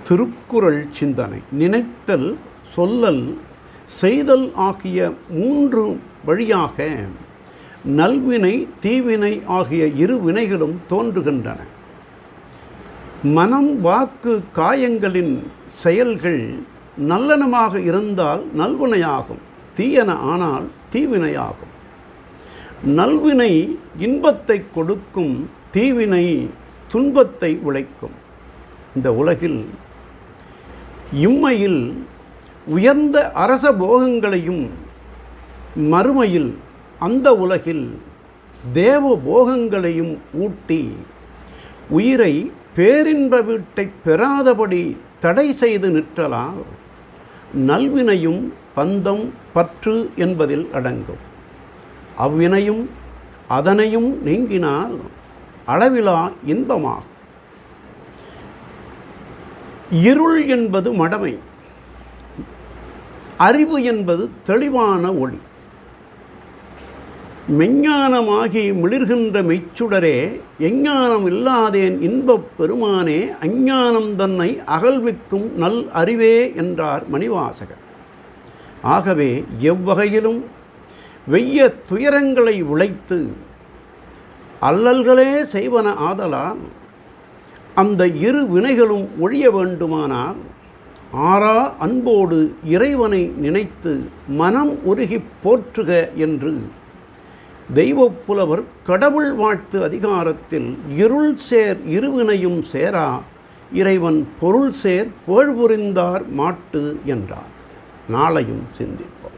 திருக்குறள் சிந்தனை. நினைத்தல், சொல்லல், செய்தல் ஆகிய 3 வழியாக நல்வினை, தீவினை ஆகிய 2 வினைகளும் தோன்றுகின்றன. மனம், வாக்கு, காயங்களின் செயல்கள் நல்லனமாக இருந்தால் நல்வினையாகும், தீயன ஆனால் தீவினையாகும். நல்வினை இன்பத்தை கொடுக்கும், தீவினை துன்பத்தை உழைக்கும். இந்த உலகில் இம்மையில் உயர்ந்த அரச போகங்களையும், மறுமையில் அந்த உலகில் தேவ போகங்களையும் ஊட்டி உயிரை பேரின்ப வீட்டை பெறாதபடி தடை செய்து நிற்றலால் நல்வினையும் பந்தம், பற்று என்பதில் அடங்கும். அவ்வினையும் அதனையும் நீங்கினால் அளவிலா இன்பமாகும். இருள் என்பது மடமை, அறிவு என்பது தெளிவான ஒளி. மெஞ்ஞானமாகி மிளிர்கின்ற மெய்ச்சுடரே, எஞ்ஞானம் இல்லாதேன் இன்பப் பெருமானே, அஞ்ஞானம் தன்னை அகழ்விக்கும் நல் அறிவே என்றார் மணிவாசகர். ஆகவே எவ்வகையிலும் வெய்ய துயரங்களை உழைத்து அல்லல்களே செய்வன ஆதலால் அந்த 2 வினைகளும் ஒழிய வேண்டுமானால் ஆறா அன்போடு இறைவனை நினைத்து மனம் உருகி போற்றுக என்று தெய்வப்புலவர் கடவுள் வாழ்த்து அதிகாரத்தில் இருள் சேர் இருவினையும் சேரா இறைவன் பொருள் சேர் புகழ் புரிந்தார் மாட்டு என்றார். நாளையும் சிந்திப்போம்.